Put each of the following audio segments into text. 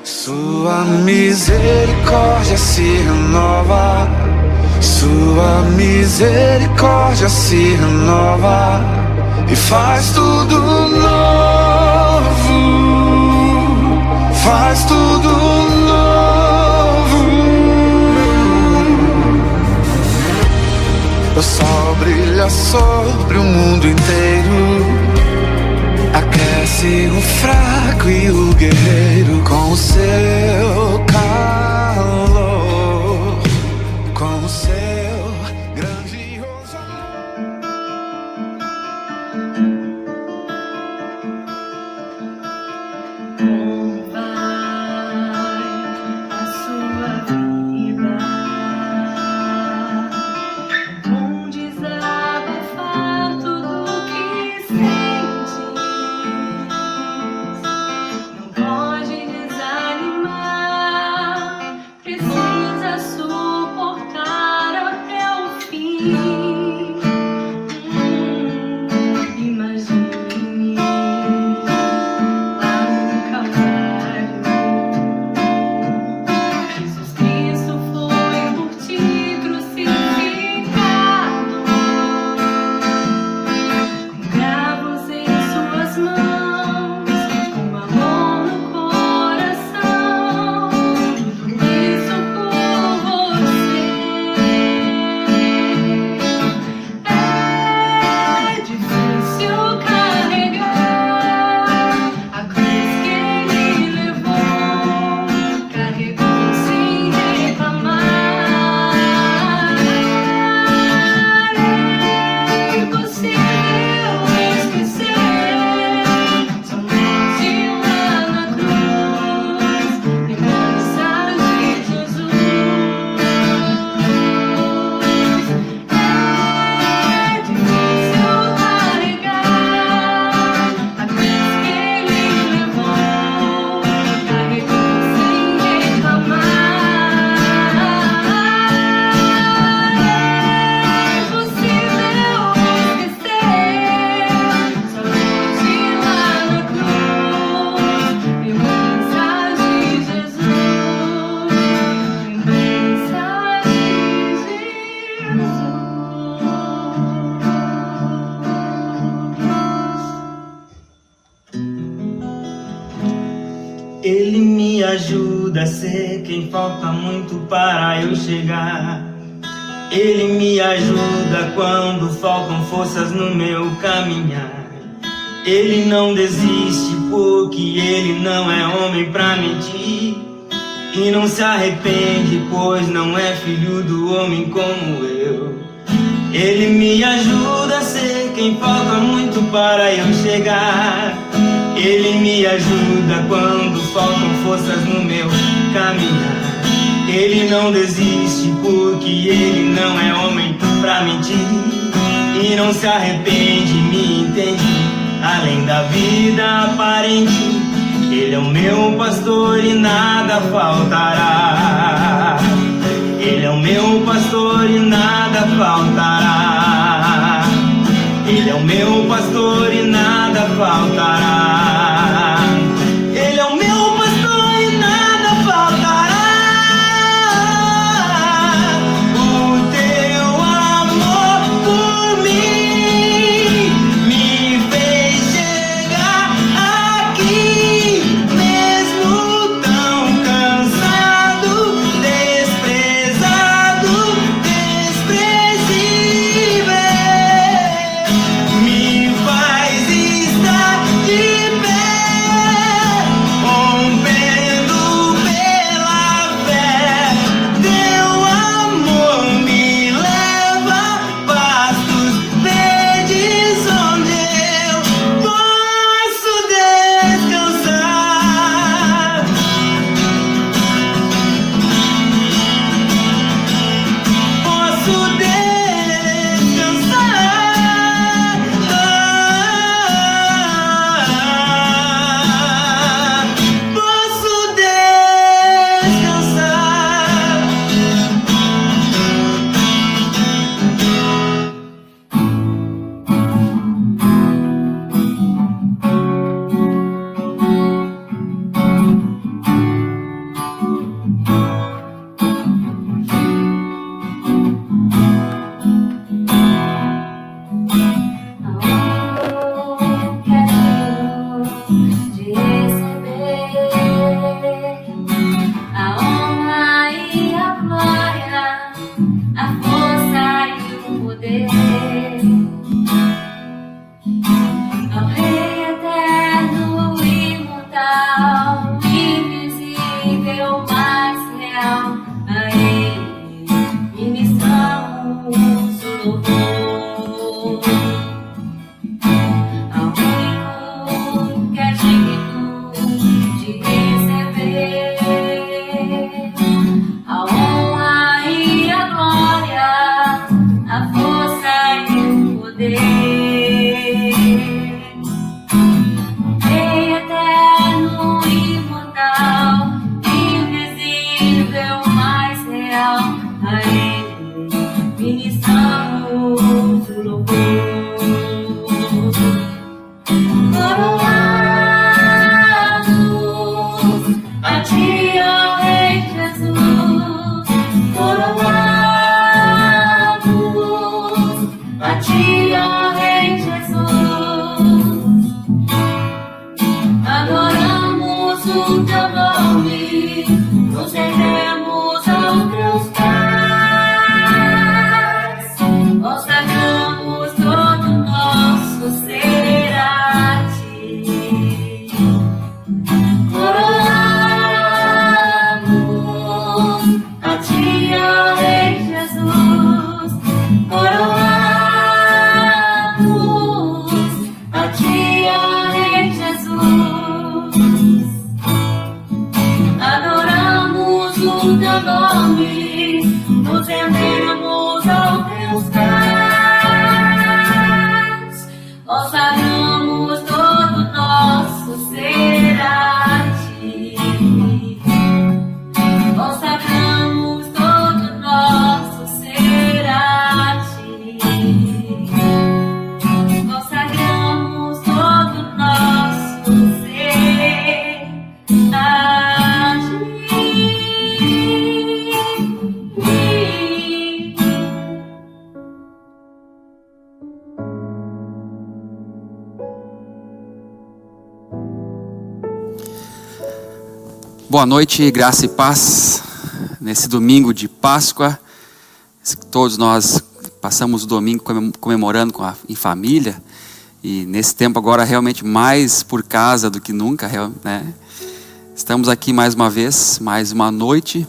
Sua misericórdia se renova, sua misericórdia se renova e faz tudo novo, faz tudo novo. O sol brilha sobre o mundo inteiro, aquece o fraco e o guerreiro com o seu calor, com o seu grandioso Como vai a sua vida? É bom desabafar tudo que sente. Não pode desanimar, precisa suportar até o fim. Imagine lá no Calvário, Jesus Cristo foi por ti crucificado, com cravos em suas mãos, com amor no coração, tudo isso por você. É difícil carregar a cruz que ele levou, carregou sem reclamar. É impossível esquecer sua morte lá na cruz, lembranças de Jesus. É difícil carregar a cruz que ele levou, carregou sem reclamar. É impossível esquecer sua morte lá na cruz, lembranças de Jesus, lembranças de Jesus. Ele me ajuda a ser quem falta muito para eu chegar. Ele me ajuda quando faltam forças no meu caminhar. Ele não desiste porque ele não é homem pra mentir, e não se arrepende pois não é filho do homem como eu. Ele me ajuda a ser quem falta muito para eu chegar. Ele me ajuda quando faltam forças no meu caminhar. Ele não desiste porque ele não é homem pra mentir, e não se arrepende, me entende, além da vida aparente. Ele é o meu pastor e nada faltará. Ele é o meu pastor e nada faltará. Ele é o meu pastor e nada faltará. Ele é o meu pastor e nada faltará. O teu amor por mim me fez chegar aqui, mesmo tão cansado, desprezado, desprezível. Me faz estar de pé. receber a honra e a glória, a força e o poder. Rei eterno, imortal, invisível, mais real, a Ele ministramos o louvor. Coroados a Ti, ó Rei Jesus, coroados a Ti, ó Rei Jesus, adoramos o Teu nome, nos rendemos aos Teus pés, consagramos todo o nosso ser a Ti. Coroados a Ti, ó Rei Jesus, coroados a Ti, ó Rei Jesus, adoramos o Teu nome, nos rendemos aos Teus pés, consagramos todo o nosso ser a Ti. Consagramos todo o nosso ser a Ti. Consagramos todo o nosso ser a Ti. Boa noite, graça e paz. Nesse domingo de Páscoa, todos nós passamos o domingo comemorando em família, e nesse tempo agora realmente mais por casa do que nunca, né? Estamos aqui mais uma vez, mais uma noite,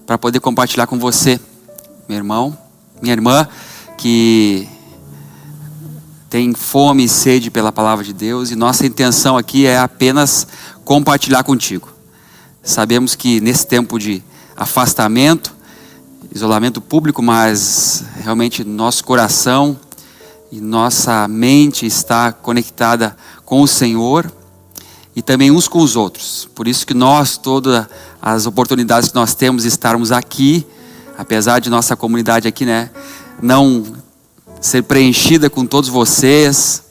para poder compartilhar com você, meu irmão, minha irmã, que tem fome e sede pela palavra de Deus, e nossa intenção aqui é apenas compartilhar contigo. Sabemos que nesse tempo de afastamento, isolamento público, mas realmente nosso coração e nossa mente está conectada com o Senhor e também uns com os outros. Por isso que nós, todas as oportunidades que nós temos de estarmos aqui, apesar de nossa comunidade aqui, né, não ser preenchida com todos vocês,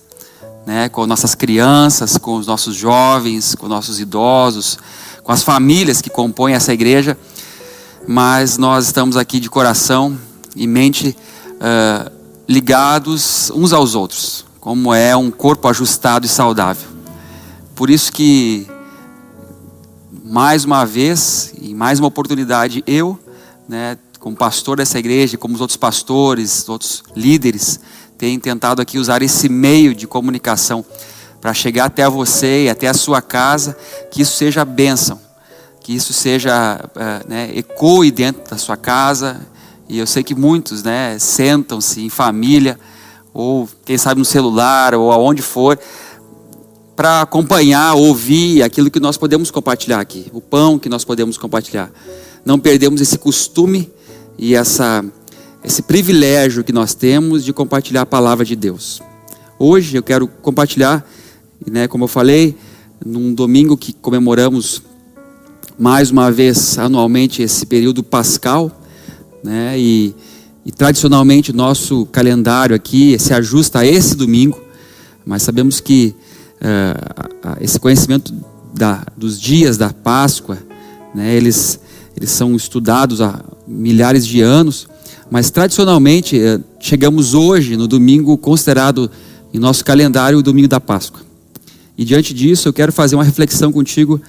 né, com nossas crianças, com os nossos jovens, com nossos idosos, com as famílias que compõem essa igreja, mas nós estamos aqui de coração e mente ligados uns aos outros, como é um corpo ajustado e saudável. Por isso que, mais uma vez, e mais uma oportunidade, eu, né, como pastor dessa igreja, como os outros pastores, outros líderes, tenho tentado aqui usar esse meio de comunicação para chegar até você e até a sua casa, que isso seja bênção, que isso seja, ecoe dentro da sua casa. E eu sei que muitos, né, sentam-se em família, ou quem sabe no celular, ou aonde for, para acompanhar, ouvir aquilo que nós podemos compartilhar aqui, o pão que nós podemos compartilhar. Não perdemos esse costume e esse privilégio que nós temos de compartilhar a palavra de Deus. Hoje eu quero compartilhar, né, como eu falei, num domingo que comemoramos mais uma vez anualmente esse período pascal, né, e tradicionalmente nosso calendário aqui se ajusta a esse domingo, mas sabemos que esse conhecimento dos dias da Páscoa, né, eles são estudados há milhares de anos, mas tradicionalmente chegamos hoje no domingo considerado em nosso calendário o domingo da Páscoa. E diante disso eu quero fazer uma reflexão contigo,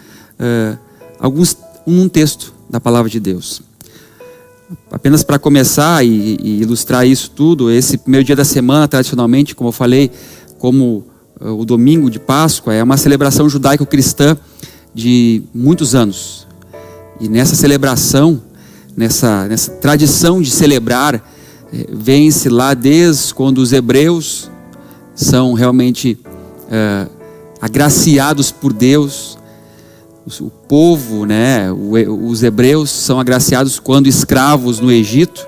um texto da palavra de Deus. Apenas para começar e ilustrar isso tudo, esse primeiro dia da semana, tradicionalmente, como eu falei, como o domingo de Páscoa, é uma celebração judaico-cristã de muitos anos. E nessa celebração, nessa tradição de celebrar, vem-se lá desde quando os hebreus são realmente agraciados por Deus, o povo, né, os hebreus são agraciados quando escravos no Egito,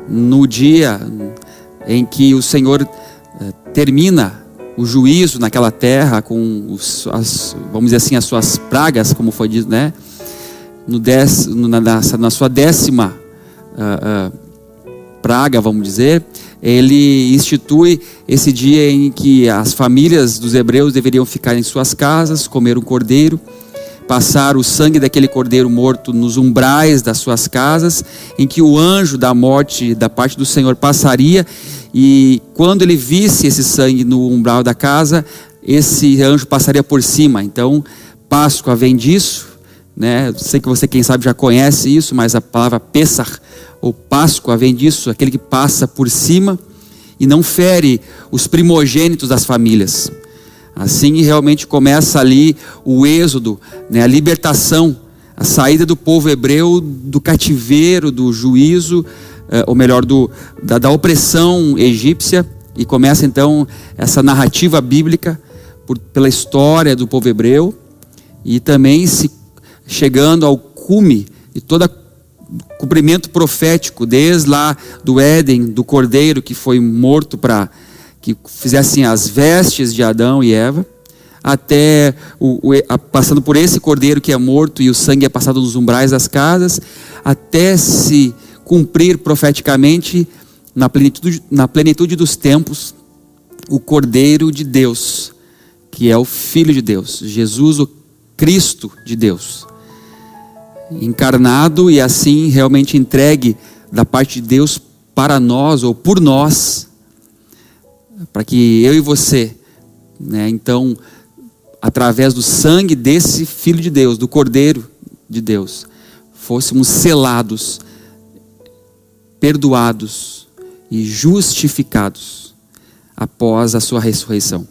no dia em que o Senhor termina o juízo naquela terra com vamos dizer assim, as suas pragas, como foi dito, né? Na sua 10ª praga, vamos dizer, ele institui esse dia em que as famílias dos hebreus deveriam ficar em suas casas, comer um cordeiro, passar o sangue daquele cordeiro morto nos umbrais das suas casas, em que o anjo da morte da parte do Senhor passaria, e quando ele visse esse sangue no umbral da casa, esse anjo passaria por cima. Então, Páscoa vem disso, né? Sei que você, quem sabe, já conhece isso, mas a palavra Pessach, ou Páscoa, vem disso, aquele que passa por cima e não fere os primogênitos das famílias. Assim realmente começa ali o êxodo, né? A libertação, a saída do povo hebreu do cativeiro, do juízo, ou melhor, da opressão egípcia, e começa então essa narrativa bíblica pela história do povo hebreu, e também chegando ao cume de todo cumprimento profético, desde lá do Éden, do cordeiro que foi morto para que fizessem as vestes de Adão e Eva, até passando por esse cordeiro que é morto e o sangue é passado nos umbrais das casas, até se cumprir profeticamente na plenitude dos tempos o Cordeiro de Deus, que é o Filho de Deus, Jesus, o Cristo de Deus, encarnado e assim realmente entregue da parte de Deus para nós, ou por nós, para que eu e você, né, então, através do sangue desse Filho de Deus, do Cordeiro de Deus, fôssemos selados, perdoados e justificados após a sua ressurreição.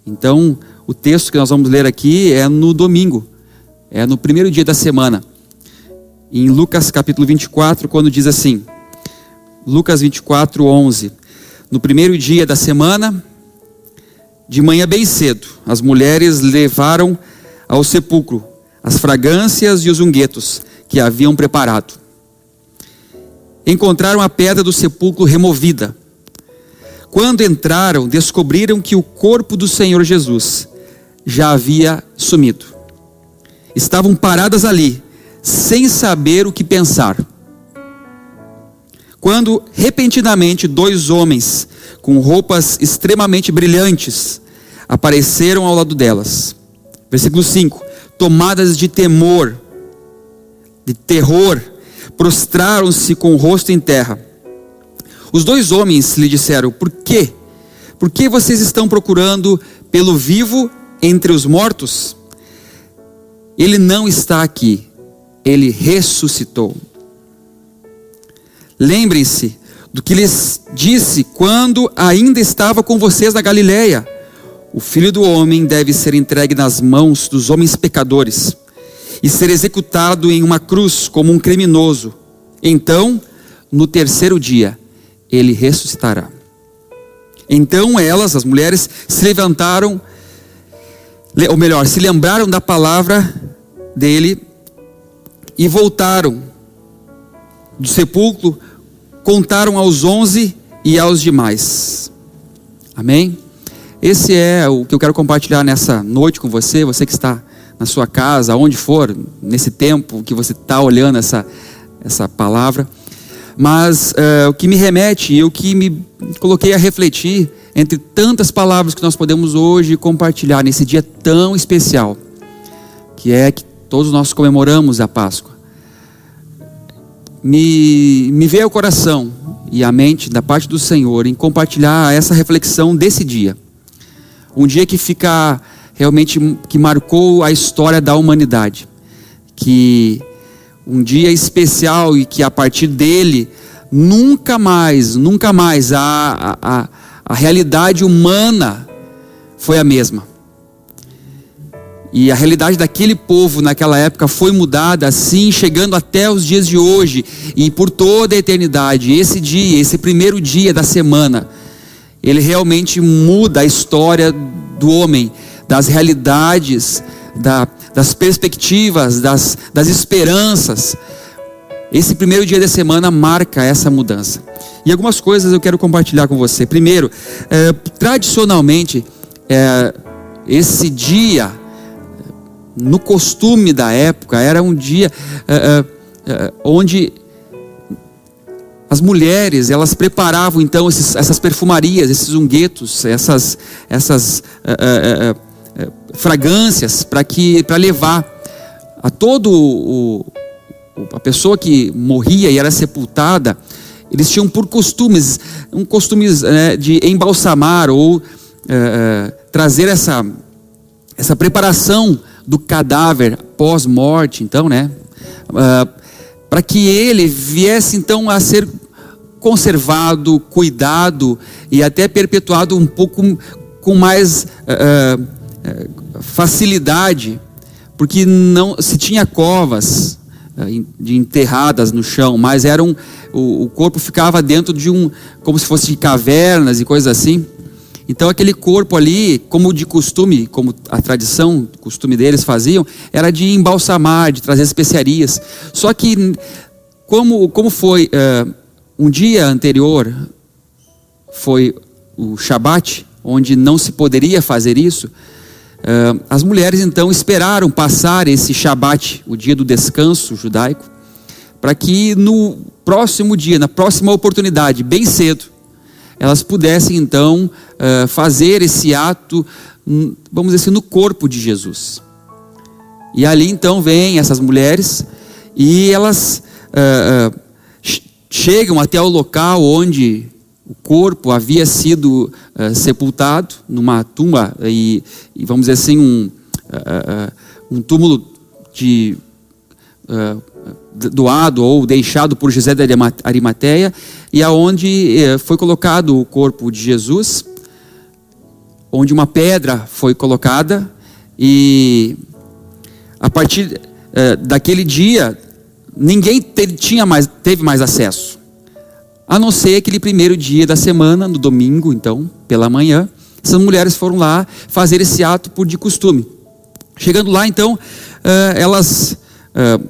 Então, o texto que nós vamos ler aqui é no domingo, é no primeiro dia da semana, em Lucas capítulo 24, quando diz assim, Lucas 24, 11, no primeiro dia da semana, de manhã bem cedo, as mulheres levaram ao sepulcro as fragrâncias e os unguentos que haviam preparado. Encontraram a pedra do sepulcro removida. Quando entraram, descobriram que o corpo do Senhor Jesus já havia sumido. Estavam paradas ali, sem saber o que pensar, quando repentinamente 2 homens com roupas extremamente brilhantes apareceram ao lado delas. Versículo 5: tomadas de temor, de terror, prostraram-se com o rosto em terra. Os 2 homens lhe disseram: por quê? Por que vocês estão procurando pelo vivo entre os mortos? Ele não está aqui, ele ressuscitou. Lembrem-se do que lhes disse quando ainda estava com vocês na Galileia. O Filho do Homem deve ser entregue nas mãos dos homens pecadores e ser executado em uma cruz como um criminoso. Então, no terceiro dia, ele ressuscitará. Então elas, as mulheres, se levantaram, ou melhor, se lembraram da palavra dele e voltaram do sepulcro, contaram aos 11 e aos demais. Amém? Esse é o que eu quero compartilhar nessa noite com você, você que está na sua casa, onde for, nesse tempo que você está olhando essa palavra. Mas o que me remete e o que me coloquei a refletir, entre tantas palavras que nós podemos hoje compartilhar nesse dia tão especial, que é que todos nós comemoramos a Páscoa, me veio ao coração e à mente da parte do Senhor em compartilhar essa reflexão desse dia. Um dia que fica realmente, que marcou a história da humanidade, que um dia especial e que a partir dele nunca mais a realidade humana foi a mesma. E a realidade daquele povo naquela época foi mudada, assim, chegando até os dias de hoje e por toda a eternidade. Esse dia, esse primeiro dia da semana, ele realmente muda a história do homem, das realidades, das perspectivas, das esperanças. Esse primeiro dia da semana marca essa mudança. E algumas coisas eu quero compartilhar com você. Primeiro, tradicionalmente, esse dia, no costume da época, era um dia onde as mulheres, elas preparavam então essas perfumarias, esses unguetos, essas fragrâncias para levar a a pessoa que morria e era sepultada. Eles tinham por costumes de embalsamar ou trazer essa preparação do cadáver pós-morte, então, para que ele viesse então a ser conservado, cuidado e até perpetuado um pouco com mais facilidade, porque não se tinha covas de enterradas no chão, mas o corpo ficava dentro de como se fosse de cavernas e coisas assim. Então aquele corpo ali, como de costume, como a tradição, o costume deles faziam, era de embalsamar, de trazer especiarias. Só que como foi um dia anterior, foi o Shabat, onde não se poderia fazer isso, as mulheres então esperaram passar esse Shabat, o dia do descanso judaico, para que no próximo dia, na próxima oportunidade, bem cedo, elas pudessem então fazer esse ato, vamos dizer assim, no corpo de Jesus. E ali então vêm essas mulheres e elas chegam até o local onde o corpo havia sido sepultado, numa tumba, e vamos dizer assim, um túmulo doado ou deixado por José de Arimateia, e aonde foi colocado o corpo de Jesus, onde uma pedra foi colocada, e a partir daquele dia ninguém teve mais acesso, a não ser aquele primeiro dia da semana, no domingo, então, pela manhã. Essas mulheres foram lá fazer esse ato por de costume. Chegando lá, então, elas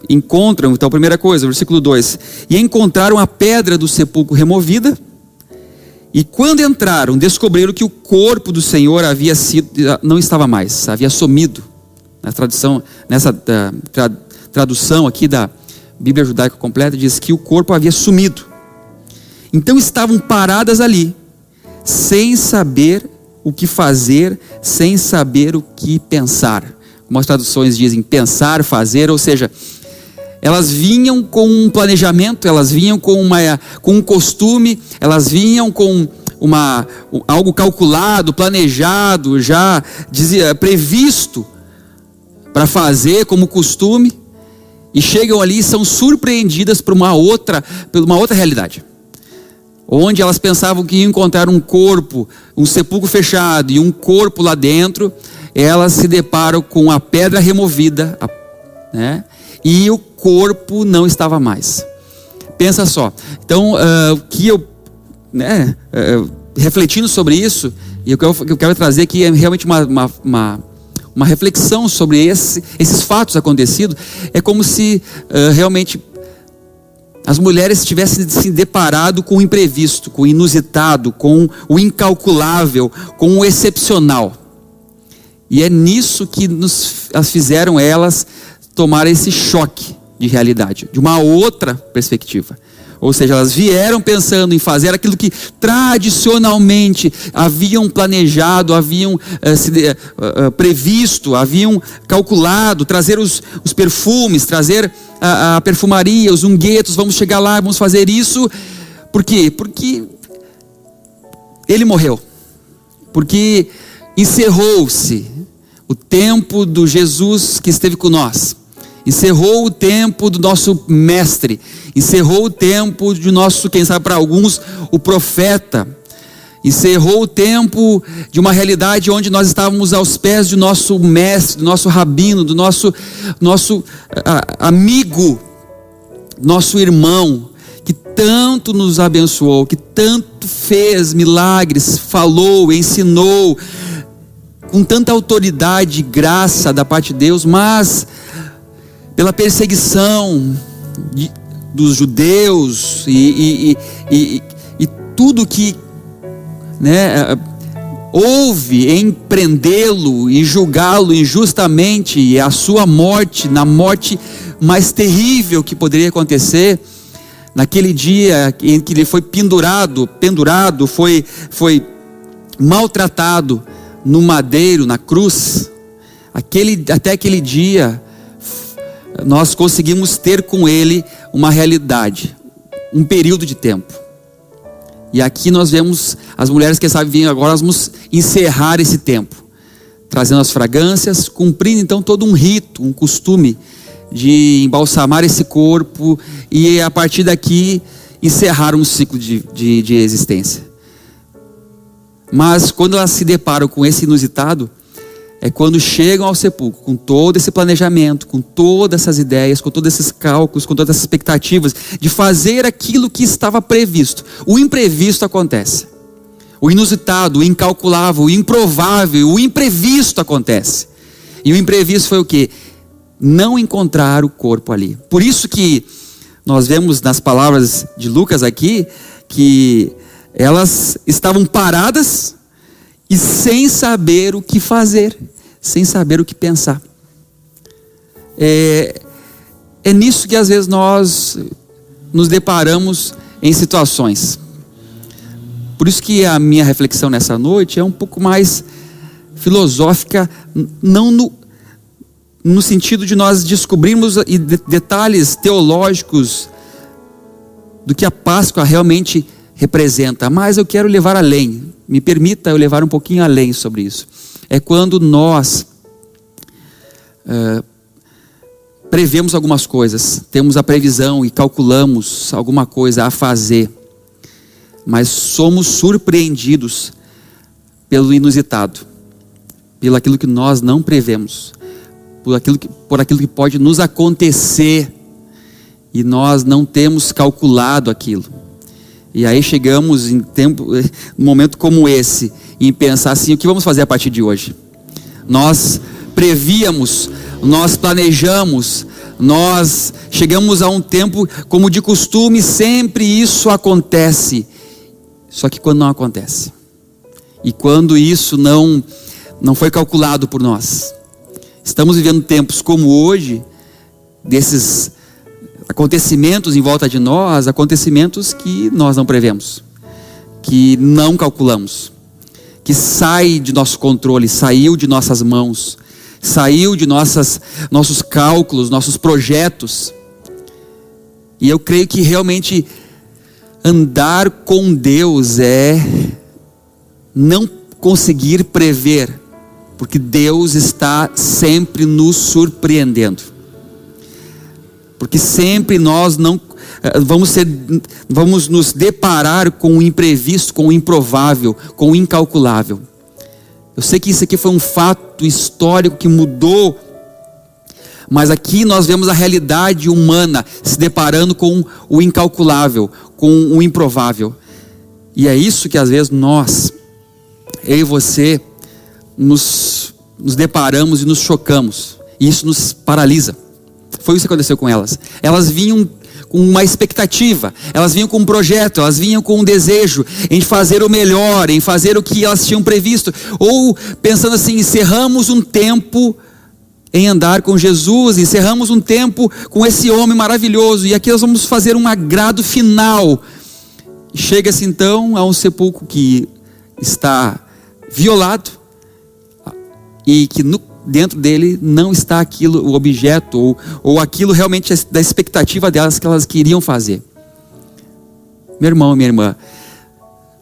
encontram, então, a primeira coisa, versículo 2: e encontraram a pedra do sepulcro removida, e quando entraram, descobriram que o corpo do Senhor não estava mais, havia sumido. Nessa tradução aqui da Bíblia Judaica Completa, diz que o corpo havia sumido. Então estavam paradas ali, sem saber o que fazer, sem saber o que pensar. Como as traduções dizem, pensar, fazer, ou seja, elas vinham com um planejamento, elas vinham com um costume, elas vinham com algo calculado, planejado, já previsto para fazer como costume, e chegam ali e são surpreendidas por uma outra realidade, onde elas pensavam que iam encontrar um corpo, um sepulcro fechado e um corpo lá dentro. Elas se deparam com a pedra removida, e o corpo não estava mais. Pensa só. Então, refletindo sobre isso, e o que eu quero trazer aqui é realmente uma reflexão sobre esses fatos acontecidos. É como se realmente as mulheres tivessem se deparado com o imprevisto, com o inusitado, com o incalculável, com o excepcional. E é nisso que as fizeram elas tomar esse choque de realidade, de uma outra perspectiva. Ou seja, elas vieram pensando em fazer aquilo que tradicionalmente haviam planejado, haviam previsto, haviam calculado, trazer os perfumes, trazer a perfumaria, os unguetos, vamos chegar lá, vamos fazer isso. Por quê? Porque ele morreu. Porque encerrou-se o tempo do Jesus que esteve com nós. Encerrou o tempo do nosso mestre. Encerrou o tempo de nosso, quem sabe para alguns, o profeta. Encerrou o tempo de uma realidade onde nós estávamos aos pés do nosso mestre, do nosso rabino, do nosso amigo, nosso irmão, que tanto nos abençoou, que tanto fez milagres, falou, ensinou, com tanta autoridade e graça da parte de Deus, mas pela perseguição dos judeus e tudo que, né, houve em prendê-lo e julgá-lo injustamente, e a sua morte, na morte mais terrível que poderia acontecer, naquele dia em que ele foi pendurado, foi maltratado no madeiro, na cruz, até aquele dia, nós conseguimos ter com ele uma realidade, um período de tempo. E aqui nós vemos as mulheres que sabem, agora nós vamos encerrar esse tempo, trazendo as fragrâncias, cumprindo então todo um rito, um costume de embalsamar esse corpo e a partir daqui encerrar um ciclo de existência. Mas quando elas se deparam com esse inusitado, é quando chegam ao sepulcro com todo esse planejamento, com todas essas ideias, com todos esses cálculos, com todas essas expectativas de fazer aquilo que estava previsto. O imprevisto acontece. O inusitado, o incalculável, o improvável, o imprevisto acontece. E o imprevisto foi o quê? Não encontrar o corpo ali. Por isso que nós vemos nas palavras de Lucas aqui, que elas estavam paradas e sem saber o que fazer, sem saber o que pensar. É nisso que às vezes nós nos deparamos em situações. Por isso que a minha reflexão nessa noite é um pouco mais filosófica, não no sentido de nós descobrirmos detalhes teológicos do que a Páscoa realmente representa, mas eu quero levar além. Me permita eu levar um pouquinho além sobre isso. É quando nós prevemos algumas coisas, temos a previsão e calculamos alguma coisa a fazer, mas somos surpreendidos pelo inusitado, pelo aquilo que nós não prevemos, por aquilo que pode nos acontecer e nós não temos calculado aquilo. E aí chegamos num momento como esse, em pensar assim, o que vamos fazer a partir de hoje? Nós prevíamos, nós planejamos, nós chegamos a um tempo, como de costume, sempre isso acontece. Só que quando não acontece, e quando isso não foi calculado por nós, estamos vivendo tempos como hoje, desses acontecimentos em volta de nós, acontecimentos que nós não prevemos, que não calculamos, que sai de nosso controle, saiu de nossas mãos, saiu de nossos cálculos, nossos projetos. E eu creio que realmente andar com Deus é não conseguir prever, porque Deus está sempre nos surpreendendo. Porque sempre nós não vamos nos deparar com o imprevisto, com o improvável, com o incalculável. Eu sei que isso aqui foi um fato histórico que mudou, mas aqui nós vemos a realidade humana se deparando com o incalculável, com o improvável. E é isso que às vezes nós, eu e você, nos deparamos e nos chocamos, e isso nos paralisa. Foi isso que aconteceu com elas. Elas vinham com uma expectativa, elas vinham com um projeto, elas vinham com um desejo em fazer o melhor, em fazer o que elas tinham previsto, ou pensando assim, encerramos um tempo em andar com Jesus, encerramos um tempo com esse homem maravilhoso, e aqui nós vamos fazer um agrado final. Chega-se então a um sepulcro que está violado, e que dentro dele não está aquilo, o objeto, ou aquilo realmente da expectativa delas que elas queriam fazer. Meu irmão, minha irmã,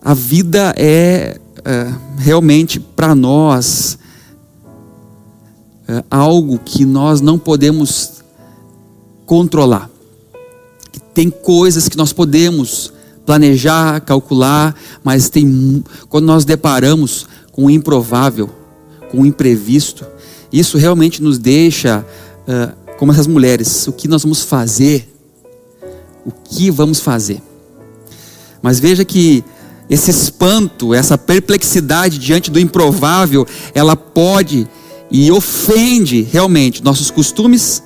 a vida é realmente para nós algo que nós não podemos controlar. Tem coisas que nós podemos planejar, calcular, mas quando nós deparamos com o improvável, com o imprevisto, isso realmente nos deixa como essas mulheres. O que nós vamos fazer? O que vamos fazer? Mas veja que esse espanto, essa perplexidade diante do improvável, ela pode e ofende realmente nossos costumes,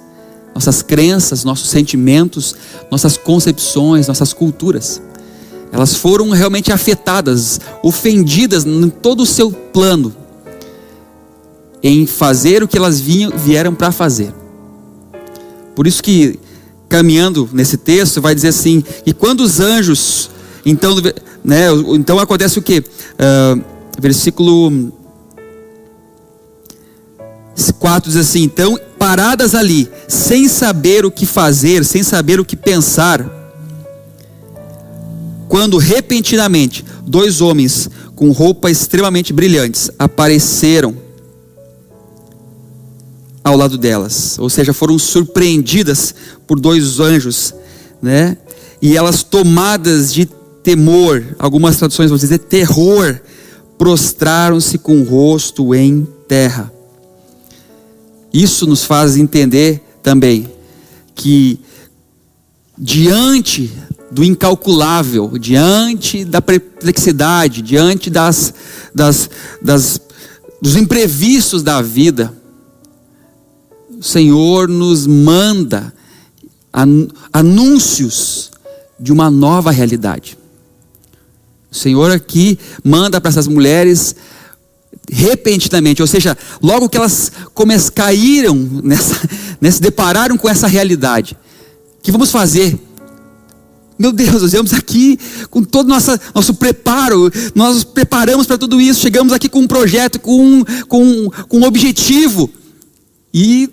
nossas crenças, nossos sentimentos, nossas concepções, nossas culturas. Elas foram realmente afetadas, ofendidas em todo o seu plano, em fazer o que elas vieram para fazer. Por isso que, caminhando nesse texto, vai dizer assim, que quando os anjos, então acontece o quê? Versículo 4 diz assim: então, paradas ali, sem saber o que fazer, sem saber o que pensar, quando repentinamente 2 homens com roupas extremamente brilhantes apareceram ao lado delas, ou seja, foram surpreendidas por 2 anjos, né? E elas, tomadas de temor, algumas traduções vão dizer terror, prostraram-se com o rosto em terra. Isso nos faz entender também que diante do incalculável, diante da perplexidade, diante dos imprevistos da vida, o Senhor nos manda anúncios de uma nova realidade. O Senhor aqui manda para essas mulheres repentinamente, ou seja, logo que elas caíram se depararam com essa realidade. O que vamos fazer? Meu Deus, nós viemos aqui com todo nosso preparo, nós nos preparamos para tudo isso, chegamos aqui com um projeto, com um objetivo, e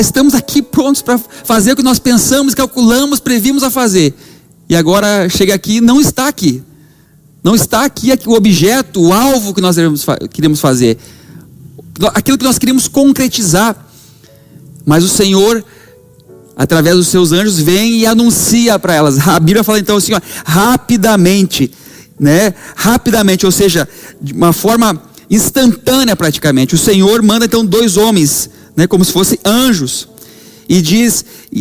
estamos aqui prontos para fazer o que nós pensamos, calculamos, previmos a fazer. E agora chega aqui, não está aqui. Não está aqui o objeto, o alvo que nós queremos fazer. Aquilo que nós queríamos concretizar. Mas o Senhor, através dos seus anjos, vem e anuncia para elas. A Bíblia fala então assim, rapidamente, né? Rapidamente, ou seja, de uma forma instantânea praticamente. O Senhor manda então 2 homens, né, como se fossem anjos, e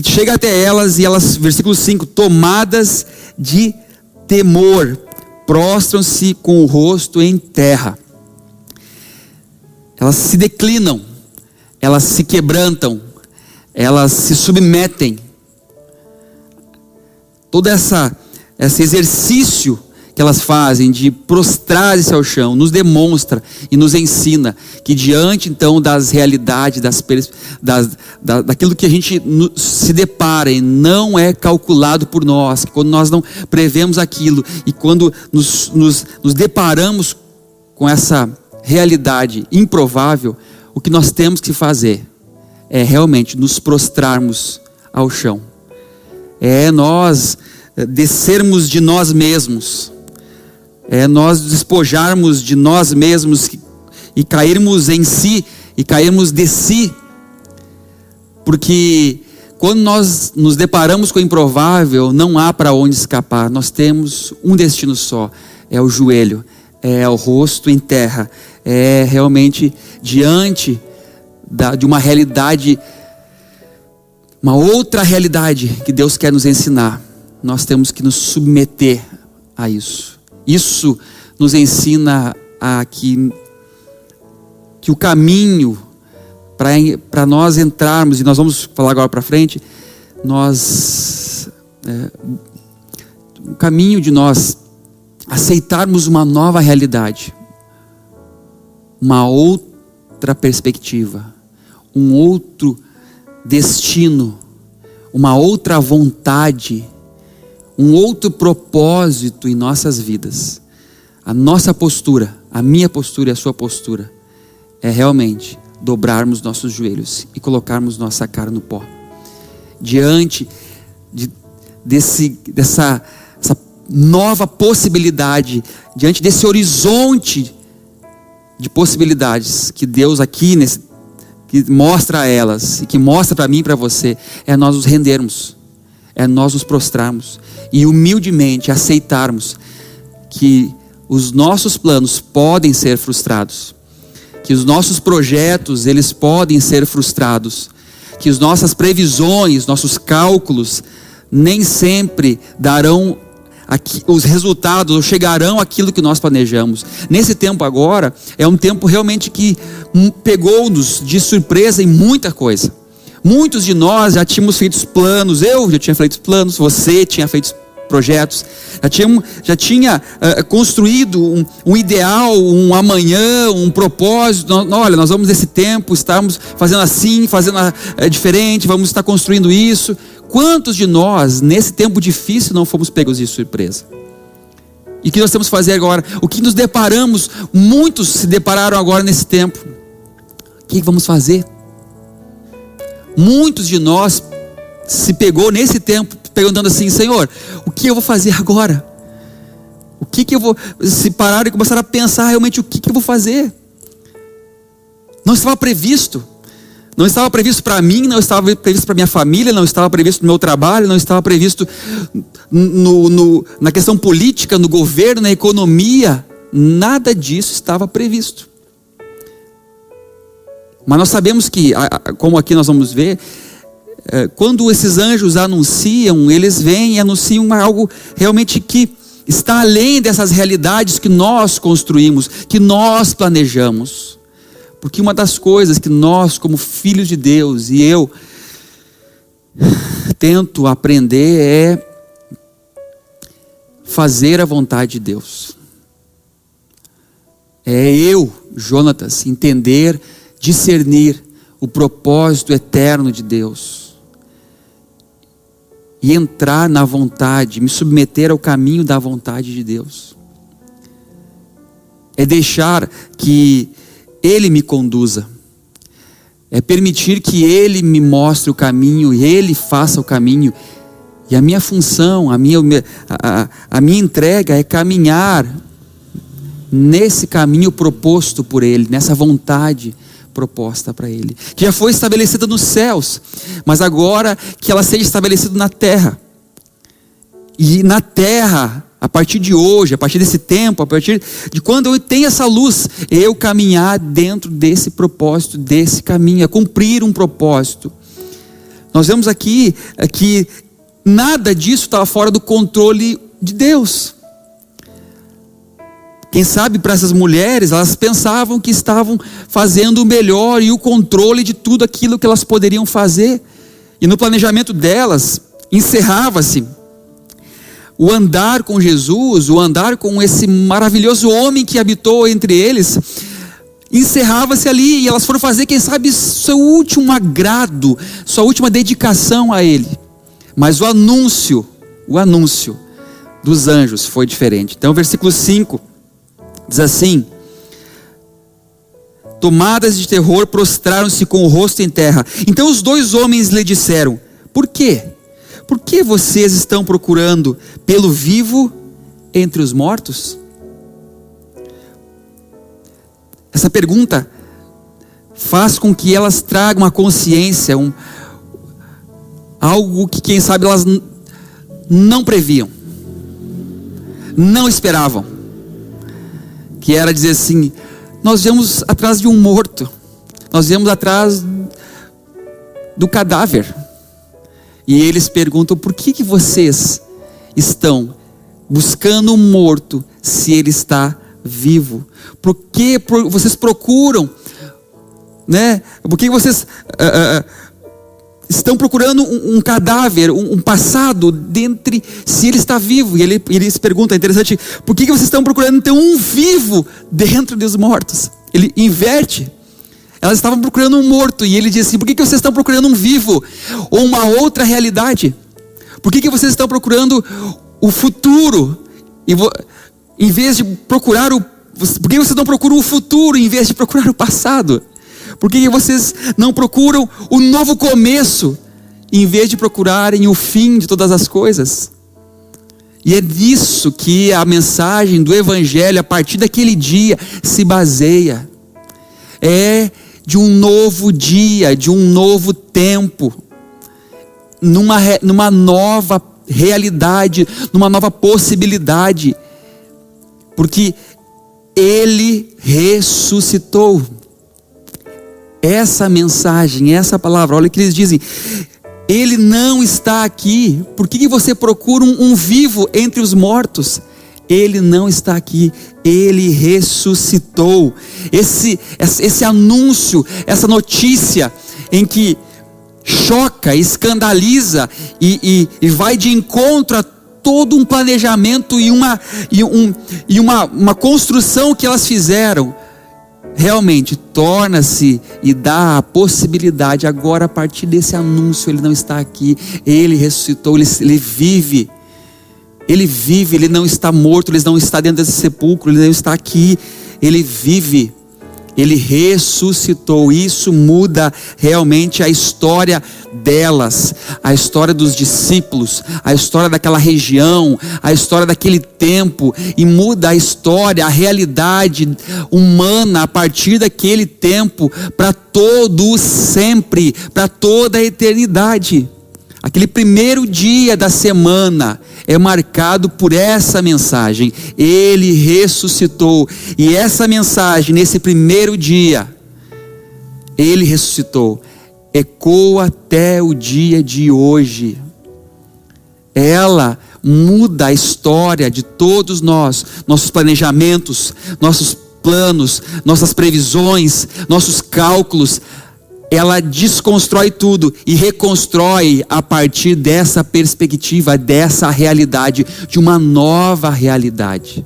chega até elas, e elas, versículo 5, tomadas de temor, prostram-se com o rosto em terra. Elas se declinam, elas se quebrantam, elas se submetem. Todo esse exercício que elas fazem de prostrar-se ao chão, nos demonstra e nos ensina que diante então das realidades, daquilo que a gente se depara e não é calculado por nós, que quando nós não prevemos aquilo e quando nos deparamos com essa realidade improvável, o que nós temos que fazer é realmente nos prostrarmos ao chão, é nós descermos de nós mesmos, é nós despojarmos de nós mesmos e cairmos em si, e cairmos de si, porque quando nós nos deparamos com o improvável, não há para onde escapar, nós temos um destino só, é o joelho, é o rosto em terra, é realmente diante de uma realidade, uma outra realidade que Deus quer nos ensinar. Nós temos que nos submeter a isso. Isso nos ensina que o caminho para nós entrarmos, e nós vamos falar agora para frente, o caminho de nós aceitarmos uma nova realidade, uma outra perspectiva, um outro destino, uma outra vontade, um outro propósito em nossas vidas. A nossa postura, a minha postura e a sua postura é realmente dobrarmos nossos joelhos e colocarmos nossa cara no pó diante dessa nova possibilidade, diante desse horizonte de possibilidades que Deus aqui que mostra a elas e que mostra para mim e para você. É nós nos rendermos, é nós nos prostrarmos e humildemente aceitarmos que os nossos planos podem ser frustrados, que os nossos projetos eles podem ser frustrados, que as nossas previsões, nossos cálculos nem sempre darão os resultados, ou chegarão aquilo que nós planejamos. Nesse tempo agora, é um tempo realmente que pegou-nos de surpresa em muita coisa. Muitos de nós já tínhamos feito planos, eu já tinha feito planos, você tinha feito projetos, já tinha construído um ideal, um amanhã, um propósito. Olha, nós vamos nesse tempo, estamos fazendo assim, fazendo diferente, vamos estar construindo isso. Quantos de nós, nesse tempo difícil, não fomos pegos de surpresa? E o que nós temos que fazer agora? O que nos deparamos, muitos se depararam agora nesse tempo. O que vamos fazer? Muitos de nós se pegou nesse tempo perguntando assim: Senhor, o que eu vou fazer agora? O que eu vou... Se pararam e começaram a pensar realmente o que eu vou fazer. Não estava previsto. Não estava previsto para mim, não estava previsto para minha família, não estava previsto no meu trabalho, não estava previsto na questão política, no governo, na economia. Nada disso estava previsto. Mas nós sabemos que, como aqui nós vamos ver, quando esses anjos anunciam, eles vêm e anunciam algo realmente que está além dessas realidades que nós construímos, que nós planejamos. Porque uma das coisas que nós, como filhos de Deus, e eu tento aprender é fazer a vontade de Deus. É eu, Jonatas, entender, discernir o propósito eterno de Deus. E entrar na vontade, me submeter ao caminho da vontade de Deus. É deixar que Ele me conduza. É permitir que Ele me mostre o caminho, e Ele faça o caminho. E a minha função, a minha entrega é caminhar nesse caminho proposto por Ele, nessa vontade proposta para Ele, que já foi estabelecida nos céus, mas agora que ela seja estabelecida na terra. E na terra, a partir de hoje, a partir desse tempo, a partir de quando eu tenho essa luz, eu caminhar dentro desse propósito, desse caminho, é cumprir um propósito. Nós vemos aqui que nada disso estava fora do controle de Deus. Quem sabe para essas mulheres, elas pensavam que estavam fazendo o melhor e o controle de tudo aquilo que elas poderiam fazer. E no planejamento delas, encerrava-se o andar com Jesus, o andar com esse maravilhoso homem que habitou entre eles, encerrava-se ali, e elas foram fazer, quem sabe, seu último agrado, sua última dedicação a Ele. Mas o anúncio dos anjos foi diferente. Então, versículo 5 diz assim: tomadas de terror, prostraram-se com o rosto em terra. Então os dois homens lhe disseram: por quê? Por que vocês estão procurando pelo vivo entre os mortos? Essa pergunta faz com que elas tragam à consciência algo que, quem sabe, elas não previam, não esperavam, que era dizer assim: nós viemos atrás de um morto, nós viemos atrás do cadáver. E eles perguntam: por que vocês estão buscando um morto se ele está vivo? Por que vocês procuram, né? Por que vocês estão procurando um cadáver, um passado dentre, se ele está vivo? E eles perguntam, é interessante, por que vocês estão procurando então um vivo dentro dos mortos? Ele inverte. Elas estavam procurando um morto, e ele diz assim: por que vocês estão procurando um vivo? Ou uma outra realidade? Por que vocês estão procurando o futuro? Em vez de procurar por que vocês não procuram o futuro em vez de procurar o passado? Por que vocês não procuram o novo começo em vez de procurarem o fim de todas as coisas? E é nisso que a mensagem do Evangelho, a partir daquele dia, se baseia. É de um novo dia, de um novo tempo, numa nova realidade, numa nova possibilidade, porque Ele ressuscitou. Essa mensagem, essa palavra, olha o que eles dizem: Ele não está aqui. Por que você procura um vivo entre os mortos? Ele não está aqui. Ele ressuscitou. Esse anúncio, essa notícia em que choca, escandaliza e vai de encontro a todo um planejamento e uma construção que elas fizeram, realmente torna-se e dá a possibilidade. Agora, a partir desse anúncio, ele não está aqui, ele ressuscitou, ele vive, ele não está morto, ele não está dentro desse sepulcro, ele não está aqui, ele vive, ele ressuscitou. Isso muda realmente a história delas, a história dos discípulos, a história daquela região, a história daquele tempo, e muda a história, a realidade humana a partir daquele tempo para todo sempre, para toda a eternidade. Aquele primeiro dia da semana é marcado por essa mensagem: ele ressuscitou. E essa mensagem, nesse primeiro dia, ele ressuscitou, ecoa até o dia de hoje. Ela muda a história de todos nós, nossos planejamentos, nossos planos, nossas previsões, nossos cálculos. Ela desconstrói tudo e reconstrói a partir dessa perspectiva, dessa realidade, de uma nova realidade.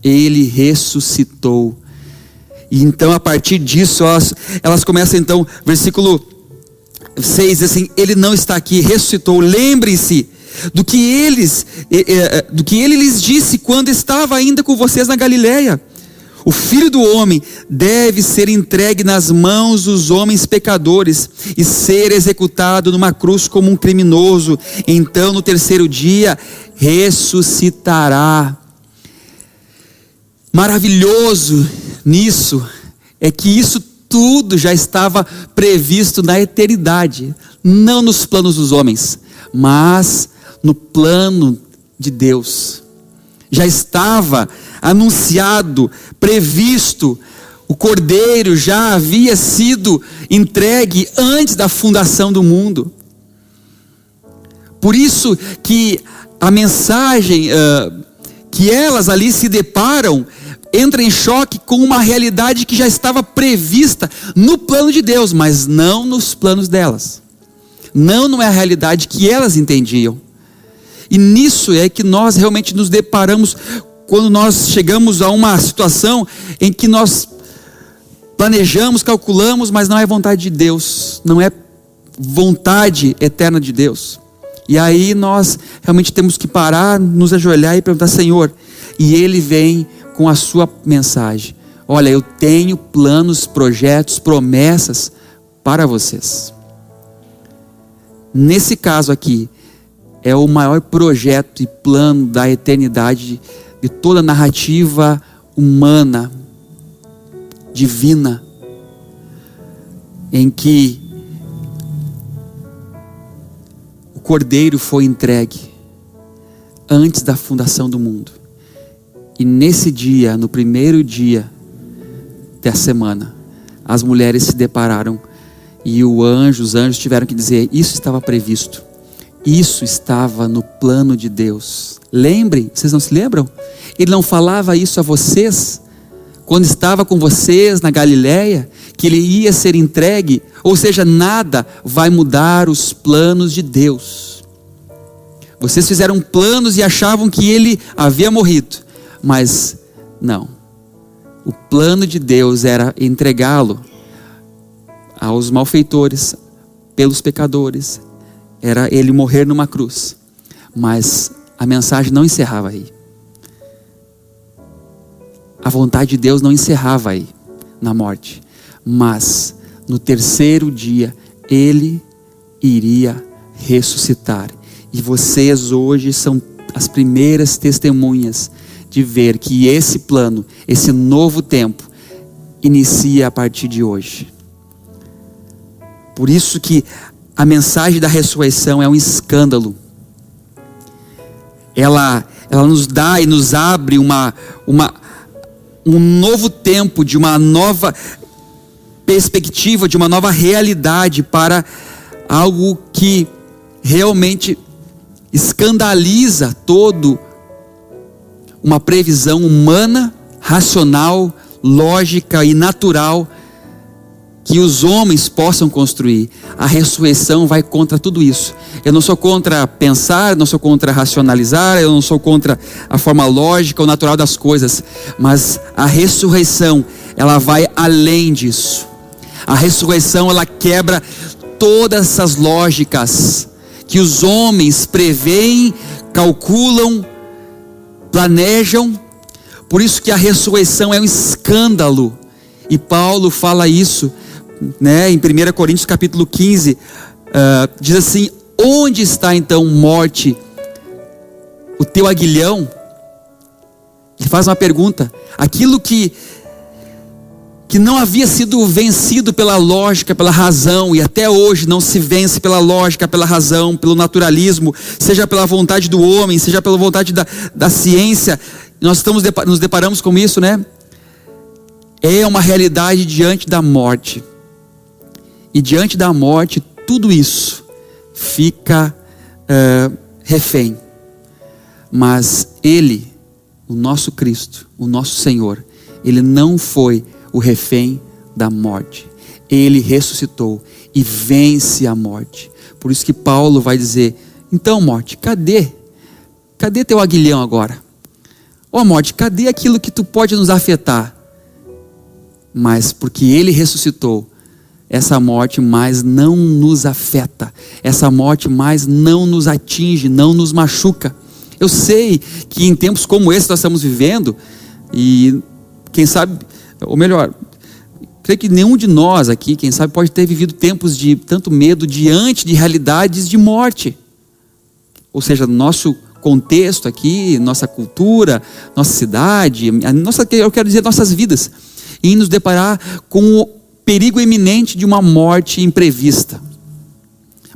Ele ressuscitou. E então, a partir disso, elas começam então, versículo 6, assim: ele não está aqui, ressuscitou. Lembrem-se do que ele lhes disse quando estava ainda com vocês na Galileia. O Filho do Homem deve ser entregue nas mãos dos homens pecadores e ser executado numa cruz como um criminoso. Então, no terceiro dia, ressuscitará. Maravilhoso nisso é que isso tudo já estava previsto na eternidade, não nos planos dos homens, mas no plano de Deus. Já estava anunciado, previsto. O Cordeiro já havia sido entregue antes da fundação do mundo. Por isso que a mensagem que elas ali se deparam entra em choque com uma realidade que já estava prevista no plano de Deus, mas não nos planos delas. Não é a realidade que elas entendiam. E nisso é que nós realmente nos deparamos quando nós chegamos a uma situação em que nós planejamos, calculamos, mas não é vontade de Deus, não é vontade eterna de Deus. E aí nós realmente temos que parar, nos ajoelhar e perguntar: Senhor, e Ele vem com a sua mensagem: olha, eu tenho planos, projetos, promessas para vocês. Nesse caso aqui, é o maior projeto e plano da eternidade, de toda a narrativa humana, divina, em que o Cordeiro foi entregue antes da fundação do mundo. E nesse dia, no primeiro dia da semana, as mulheres se depararam e os anjos tiveram que dizer: isso estava previsto. Isso estava no plano de Deus. Lembrem, vocês não se lembram? Ele não falava isso a vocês, quando estava com vocês na Galileia, que ele ia ser entregue? Ou seja, nada vai mudar os planos de Deus. Vocês fizeram planos e achavam que ele havia morrido, mas não. O plano de Deus era entregá-lo aos malfeitores, pelos pecadores. Era ele morrer numa cruz. Mas a mensagem não encerrava aí. A vontade de Deus não encerrava aí, na morte. Mas no terceiro dia, ele iria ressuscitar. E vocês hoje são as primeiras testemunhas de ver que esse plano, esse novo tempo, inicia a partir de hoje. Por isso que a mensagem da ressurreição é um escândalo. Ela nos dá e nos abre um novo tempo, de uma nova perspectiva, de uma nova realidade para algo que realmente escandaliza todo uma previsão humana, racional, lógica e natural que os homens possam construir. A ressurreição vai contra tudo isso. Eu não sou contra pensar, não sou contra racionalizar, eu não sou contra a forma lógica ou natural das coisas, mas a ressurreição, ela vai além disso. A ressurreição, ela quebra todas essas lógicas que os homens preveem, calculam, planejam. Por isso que a ressurreição é um escândalo. E Paulo fala isso, né, em 1 Coríntios capítulo 15, diz assim: onde está então, morte, o teu aguilhão? Ele faz uma pergunta. Aquilo que não havia sido vencido pela lógica, pela razão, e até hoje não se vence pela lógica, pela razão, pelo naturalismo, seja pela vontade do homem, seja pela vontade da ciência. Nós nos deparamos com isso, né? É uma realidade diante da morte. E diante da morte, tudo isso fica refém. Mas Ele, o nosso Cristo, o nosso Senhor, Ele não foi o refém da morte. Ele ressuscitou e vence a morte. Por isso que Paulo vai dizer: então, morte, cadê teu aguilhão agora? Ó morte, cadê aquilo que tu pode nos afetar? Mas porque Ele ressuscitou, essa morte mais não nos afeta, essa morte mais não nos atinge, não nos machuca. Eu sei que em tempos como esse nós estamos vivendo, e quem sabe, ou melhor, creio que nenhum de nós aqui, quem sabe, pode ter vivido tempos de tanto medo diante de realidades de morte. Ou seja, no nosso contexto aqui, nossa cultura, nossa cidade, eu quero dizer nossas vidas, e nos deparar com o perigo iminente de uma morte imprevista.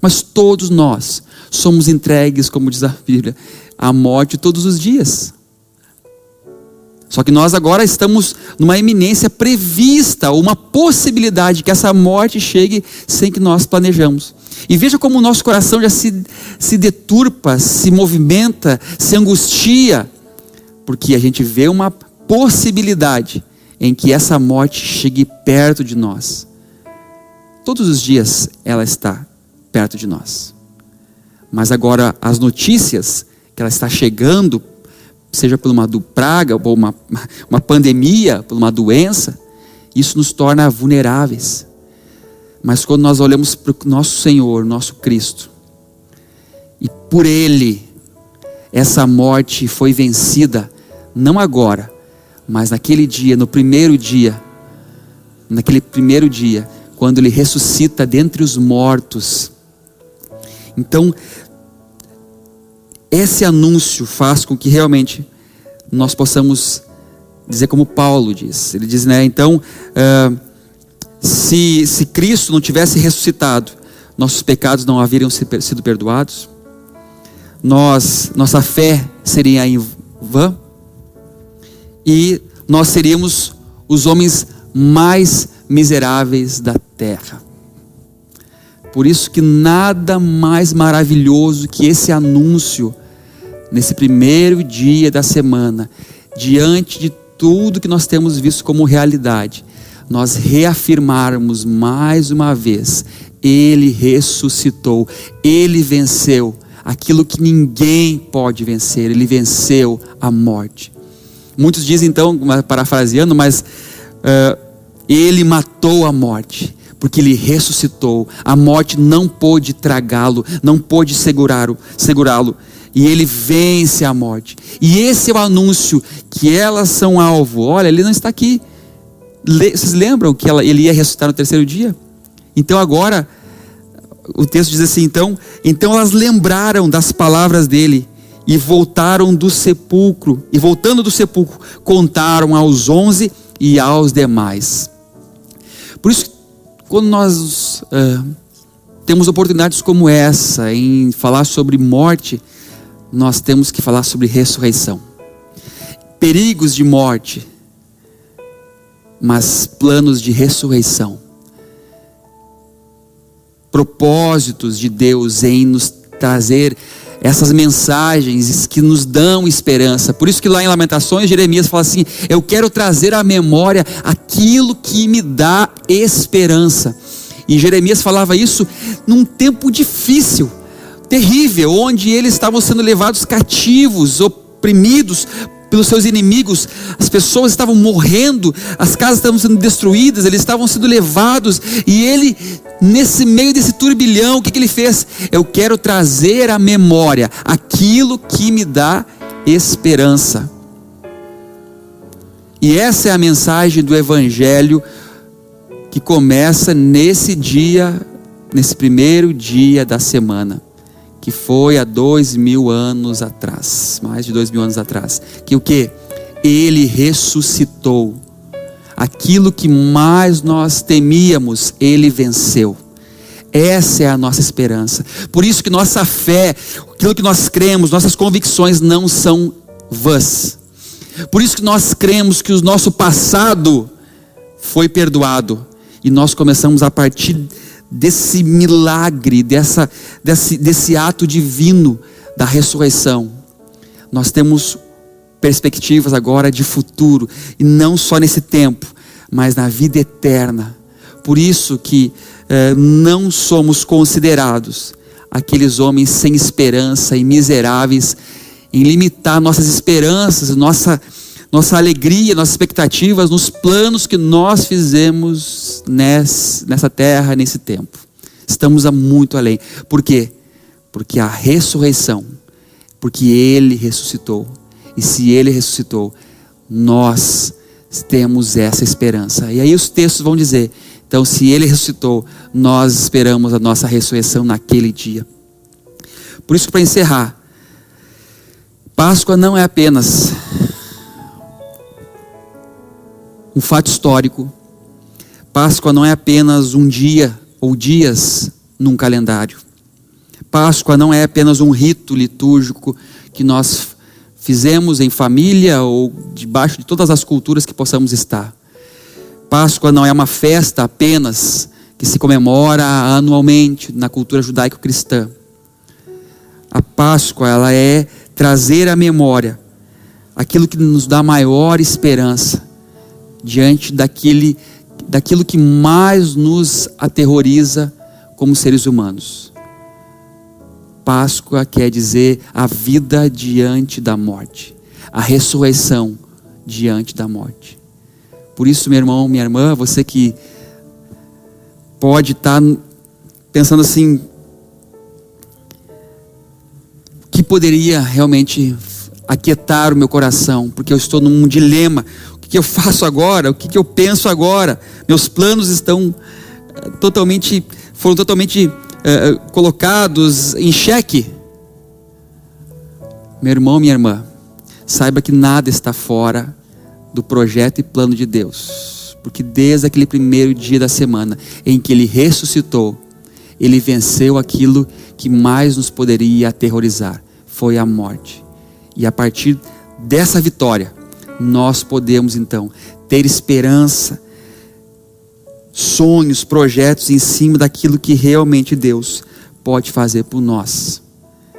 Mas todos nós somos entregues, como diz a Bíblia, à morte todos os dias. Só que nós agora estamos numa iminência prevista, uma possibilidade que essa morte chegue sem que nós planejamos. E veja como o nosso coração já se deturpa, se movimenta, se angustia, porque a gente vê uma possibilidade em que essa morte chegue perto de nós. Todos os dias ela está perto de nós. Mas agora as notícias que ela está chegando, seja por uma praga, ou uma pandemia, por uma doença, isso nos torna vulneráveis. Mas quando nós olhamos para o nosso Senhor, nosso Cristo, e por Ele, essa morte foi vencida, não agora, mas naquele dia, naquele primeiro dia, quando Ele ressuscita dentre os mortos. Então, esse anúncio faz com que realmente nós possamos dizer como Paulo diz. Ele diz, né, então, se Cristo não tivesse ressuscitado, nossos pecados não haveriam sido perdoados, nossa fé seria em vão, e nós seríamos os homens mais miseráveis da terra. Por isso que nada mais maravilhoso que esse anúncio, nesse primeiro dia da semana, diante de tudo que nós temos visto como realidade, nós reafirmarmos mais uma vez: Ele ressuscitou, Ele venceu aquilo que ninguém pode vencer, Ele venceu a morte. Muitos dizem então, parafraseando, mas Ele matou a morte, porque Ele ressuscitou. A morte não pôde tragá-lo, não pôde segurá-lo, e Ele vence a morte. E esse é o anúncio, que elas são alvo. Olha, Ele não está aqui. Vocês lembram que Ele ia ressuscitar no terceiro dia? Então agora, o texto diz assim, então elas lembraram das palavras dele, e voltando do sepulcro, contaram aos 11 e aos demais. Por isso, quando nós temos oportunidades como essa, em falar sobre morte, nós temos que falar sobre ressurreição. Perigos de morte, mas planos de ressurreição. propósitos de Deus em nos trazer essas mensagens que nos dão esperança. Por isso que lá em Lamentações, Jeremias fala assim: eu quero trazer à memória aquilo que me dá esperança. E Jeremias falava isso num tempo difícil, terrível, onde eles estavam sendo levados cativos, oprimidos pelos seus inimigos. As pessoas estavam morrendo, as casas estavam sendo destruídas, eles estavam sendo levados, e ele, nesse meio desse turbilhão, o que ele fez? Eu quero trazer à memória aquilo que me dá esperança. E essa é a mensagem do Evangelho que começa nesse dia, nesse primeiro dia da semana, que foi há 2000 anos atrás, mais de 2000 anos atrás, que o que? Ele ressuscitou. Aquilo que mais nós temíamos, Ele venceu. Essa é a nossa esperança. Por isso que nossa fé, aquilo que nós cremos, nossas convicções não são vãs. Por isso que nós cremos que o nosso passado foi perdoado, e nós começamos a partir desse milagre, desse ato divino da ressurreição. Nós temos perspectivas agora de futuro, e não só nesse tempo, mas na vida eterna. Por isso que não somos considerados aqueles homens sem esperança e miseráveis em limitar nossas esperanças, nossa alegria, nossas expectativas nos planos que nós fizemos nessa terra, nesse tempo. Estamos a muito além. Por quê? Porque a ressurreição, porque Ele ressuscitou. E se Ele ressuscitou, nós temos essa esperança. E aí os textos vão dizer: então, se Ele ressuscitou, nós esperamos a nossa ressurreição naquele dia. Por isso, para encerrar, Páscoa não é apenas um fato histórico. Páscoa não é apenas um dia ou dias num calendário. Páscoa não é apenas um rito litúrgico que nós fizemos em família ou debaixo de todas as culturas que possamos estar. Páscoa não é uma festa apenas que se comemora anualmente na cultura judaico-cristã. A Páscoa, ela é trazer à memória aquilo que nos dá maior esperança diante daquilo que mais nos aterroriza como seres humanos. Páscoa quer dizer a vida diante da morte, a ressurreição diante da morte. Por isso, meu irmão, minha irmã, você que pode estar pensando assim: o que poderia realmente aquietar o meu coração, porque eu estou num dilema. O que eu faço agora? O que eu penso agora? Meus planos foram totalmente colocados em xeque. Meu irmão, minha irmã, saiba que nada está fora do projeto e plano de Deus, porque desde aquele primeiro dia da semana em que Ele ressuscitou, Ele venceu aquilo que mais nos poderia aterrorizar, foi a morte. E a partir dessa vitória, nós podemos então ter esperança, sonhos, projetos em cima daquilo que realmente Deus pode fazer por nós.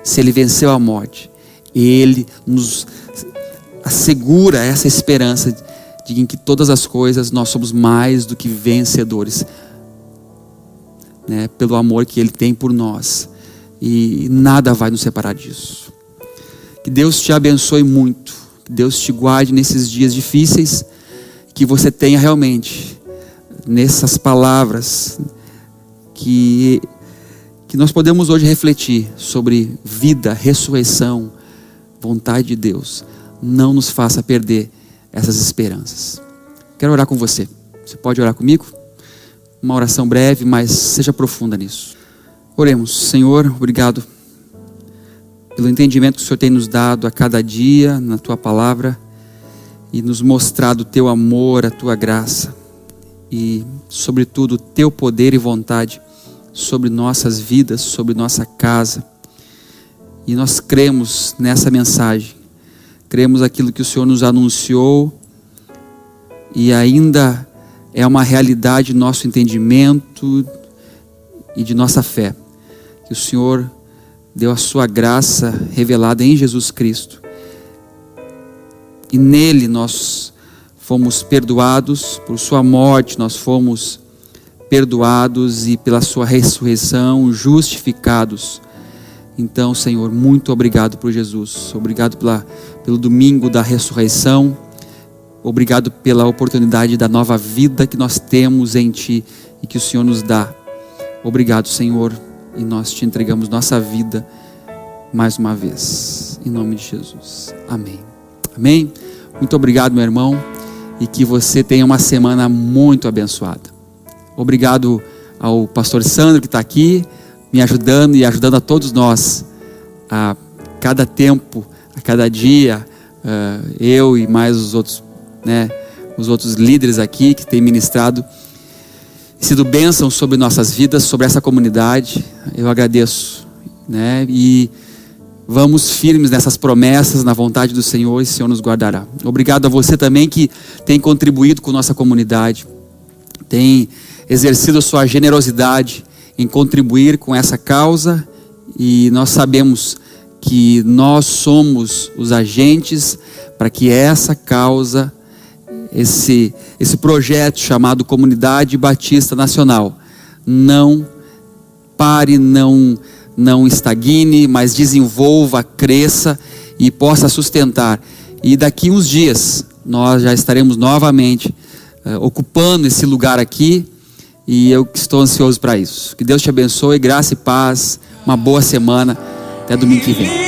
Se Ele venceu a morte, Ele nos assegura essa esperança de que em que todas as coisas nós somos mais do que vencedores, né, pelo amor que Ele tem por nós, e nada vai nos separar disso. Que Deus te abençoe muito, que Deus te guarde nesses dias difíceis, que você tenha realmente nessas palavras que nós podemos hoje refletir sobre vida, ressurreição, vontade de Deus. Não nos faça perder essas esperanças. Quero orar com você. Você pode orar comigo? Uma oração breve, mas seja profunda nisso. Oremos. Senhor, obrigado pelo entendimento que o Senhor tem nos dado a cada dia na Tua palavra e nos mostrado o Teu amor, a Tua graça e, sobretudo, o Teu poder e vontade sobre nossas vidas, sobre nossa casa. E nós cremos nessa mensagem, cremos aquilo que o Senhor nos anunciou e ainda é uma realidade no nosso entendimento e de nossa fé. Que o Senhor deu a sua graça revelada em Jesus Cristo. E nele nós fomos perdoados, por sua morte nós fomos perdoados e pela sua ressurreição justificados. Então, Senhor, muito obrigado por Jesus. Obrigado pelo domingo da ressurreição. Obrigado pela oportunidade da nova vida que nós temos em Ti e que o Senhor nos dá. Obrigado, Senhor, e nós Te entregamos nossa vida mais uma vez. Em nome de Jesus. Amém. Amém. Muito obrigado, meu irmão, e que você tenha uma semana muito abençoada. Obrigado ao pastor Sandro que está aqui, me ajudando e ajudando a todos nós. A cada tempo, a cada dia, eu e mais os outros líderes aqui que têm ministrado, sido bênção sobre nossas vidas, sobre essa comunidade. Eu agradeço, e vamos firmes nessas promessas, na vontade do Senhor, e o Senhor nos guardará. Obrigado a você também que tem contribuído com nossa comunidade, tem exercido a sua generosidade em contribuir com essa causa, e nós sabemos que nós somos os agentes para que essa causa, esse projeto chamado Comunidade Batista Nacional, não pare, não estagne, mas desenvolva, cresça e possa sustentar. E daqui uns dias nós já estaremos novamente ocupando esse lugar aqui, e eu estou ansioso para isso. Que Deus te abençoe, graça e paz, uma boa semana, até domingo que vem.